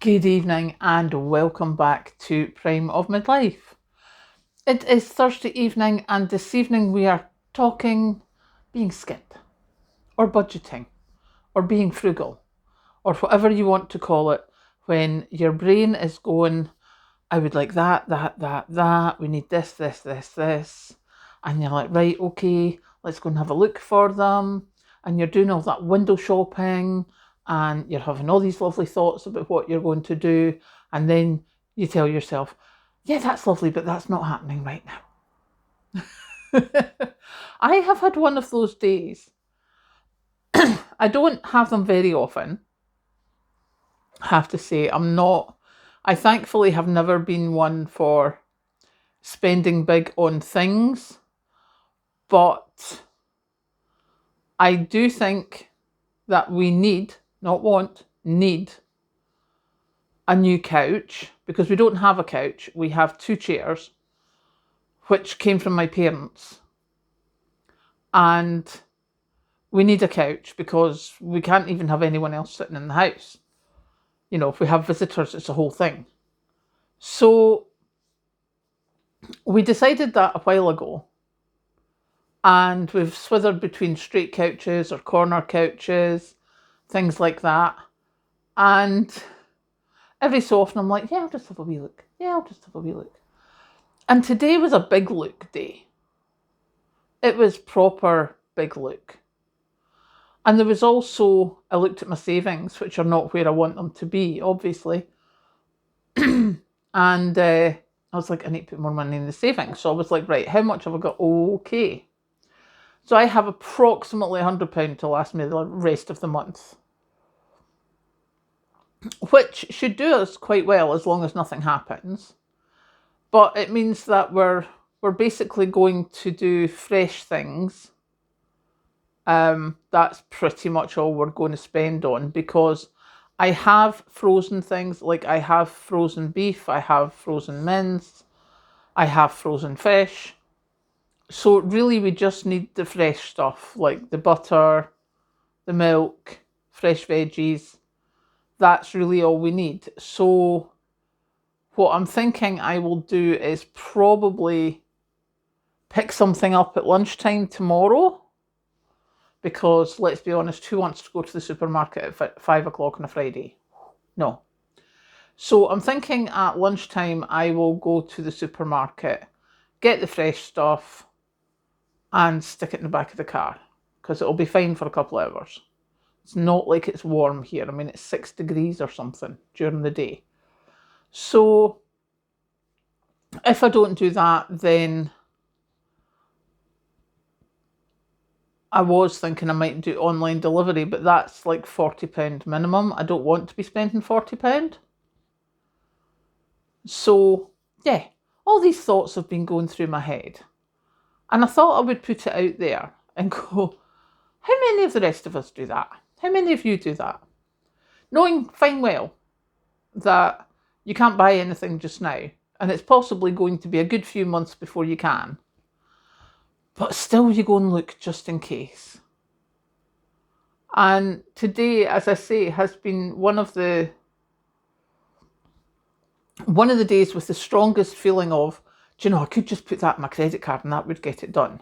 Good evening and welcome back to Prime of Midlife. It is Thursday evening and this evening we are talking being skint or budgeting or being frugal or whatever you want to call it when your brain is going, I would like that, we need this. And you're like, right, okay, let's go and have a look for them. And you're doing all that window shopping and you're having all these lovely thoughts about what you're going to do. And then you tell yourself, yeah, that's lovely, but that's not happening right now. I have had one of those days. I don't have them very often. I have to say, I thankfully have never been one for spending big on things, but I do think that we need, not want, need a new couch because we don't have a couch. We have 2 chairs, which came from my parents. And we need a couch because we can't even have anyone else sitting in the house. You know, if we have visitors, it's a whole thing. So we decided that a while ago. And we've swithered between straight couches or corner couches, things like that. And every so often I'm like, yeah, I'll just have a wee look. And today was a big look day. It was proper big look. And there was also, I looked at my savings, which are not where I want them to be, obviously. And I was like, I need to put more money in the savings. So I was like, right, how much have I got? Okay. So I have approximately £100 to last me the rest of the month, which should do us quite well as long as nothing happens. But it means that we're basically going to do fresh things. That's pretty much all we're going to spend on because I have frozen things, like I have frozen beef, I have frozen mince, I have frozen fish. So really we just need the fresh stuff, like the butter, the milk, fresh veggies. That's really all we need. So what I'm thinking I will do is probably pick something up at lunchtime tomorrow. Because let's be honest, who wants to go to the supermarket at 5 o'clock on a Friday? No. So I'm thinking at lunchtime I will go to the supermarket, get the fresh stuff and stick it in the back of the car because it'll be fine for a couple of hours. It's not like it's warm here. I mean, it's 6 degrees or something during the day. So if I don't do that, then I was thinking I might do online delivery, but that's like £40 minimum. I don't want to be spending £40. So, yeah, all these thoughts have been going through my head. And I thought I would put it out there and go, how many of the rest of us do that? How many of you do that? Knowing fine well that you can't buy anything just now, and it's possibly going to be a good few months before you can. But still you go and look just in case. And today, as I say, has been one of the days with the strongest feeling of, do you know, I could just put that in my credit card and that would get it done.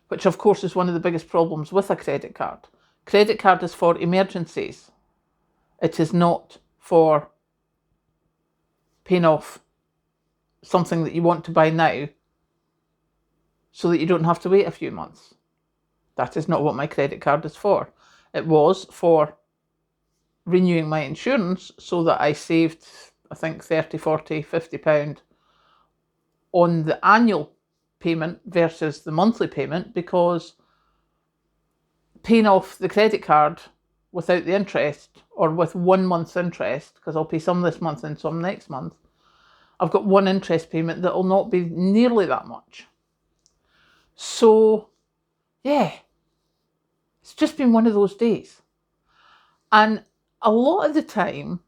Which of course is one of the biggest problems with a credit card. Credit card is for emergencies. It is not for paying off something that you want to buy now so that you don't have to wait a few months. That is not what my credit card is for. It was for renewing my insurance so that I saved, I think, £30, £40, £50 on the annual payment versus the monthly payment, because paying off the credit card without the interest or with 1 month's interest, because I'll pay some this month and some next month, I've got one interest payment that will not be nearly that much. So, yeah, it's just been one of those days. And a lot of the time,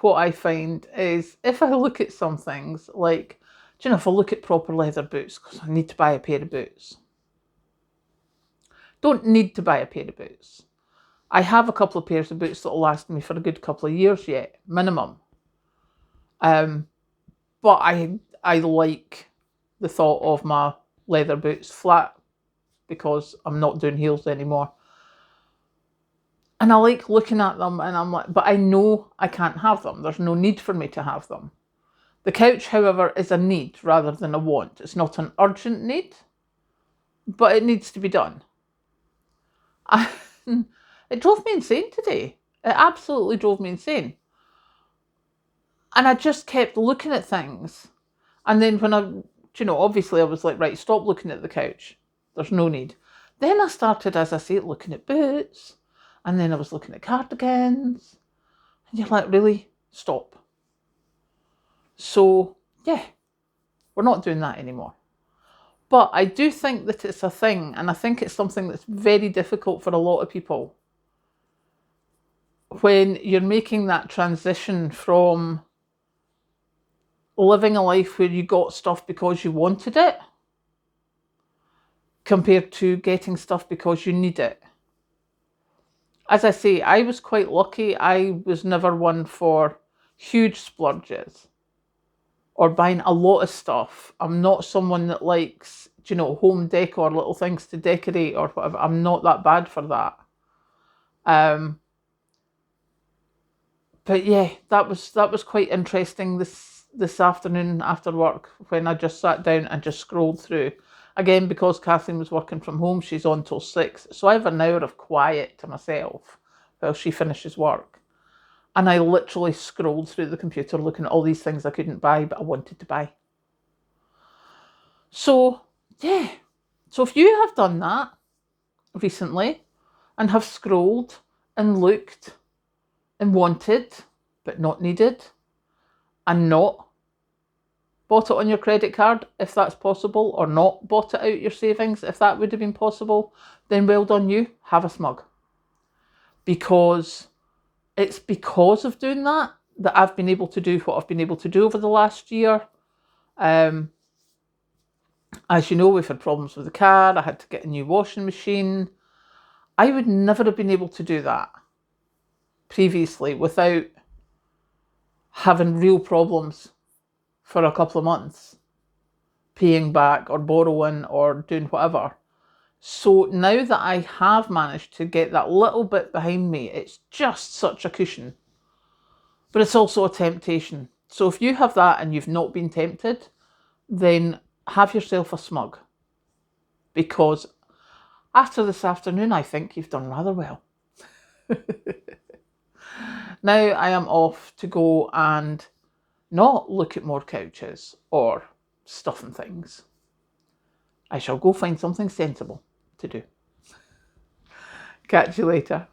what I find is if I look at some things, like, do you know, if I look at proper leather boots, because I need to buy a pair of boots. Don't need to buy a pair of boots. I have a couple of pairs of boots that will last me for a good couple of years yet, minimum. But I like the thought of my leather boots flat because I'm not doing heels anymore. And I like looking at them and I'm like, but I know I can't have them. There's no need for me to have them. The couch, however, is a need rather than a want. It's not an urgent need, but it needs to be done. It drove me insane today. It absolutely drove me insane. And I just kept looking at things. And then when obviously I was like, right, stop looking at the couch. There's no need. Then I started, as I say, looking at boots. And then I was looking at cardigans. And you're like, really? Stop. So, yeah, we're not doing that anymore. But I do think that it's a thing. And I think it's something that's very difficult for a lot of people. When you're making that transition from living a life where you got stuff because you wanted it, compared to getting stuff because you need it. As I say, I was quite lucky. I was never one for huge splurges or buying a lot of stuff. I'm not someone that likes, home decor, little things to decorate or whatever. I'm not that bad for that. But yeah, that was quite interesting this afternoon after work when I just sat down and just scrolled through. Again, because Kathleen was working from home, she's on till 6. So I have an hour of quiet to myself while she finishes work. And I literally scrolled through the computer looking at all these things I couldn't buy, but I wanted to buy. So, yeah. So if you have done that recently and have scrolled and looked and wanted, but not needed, and not bought it on your credit card, if that's possible, or not bought it out your savings, if that would have been possible, then well done you, have a smug. Because it's because of doing that I've been able to do what I've been able to do over the last year. As you know, we've had problems with the car. I had to get a new washing machine. I would never have been able to do that previously without having real problems for a couple of months, paying back or borrowing or doing whatever. So now that I have managed to get that little bit behind me, it's just such a cushion. But it's also a temptation. So if you have that and you've not been tempted, then have yourself a smug. Because after this afternoon, I think you've done rather well. Now I am off to go and not look at more couches or stuff and things. I shall go find something sensible to do. Catch you later.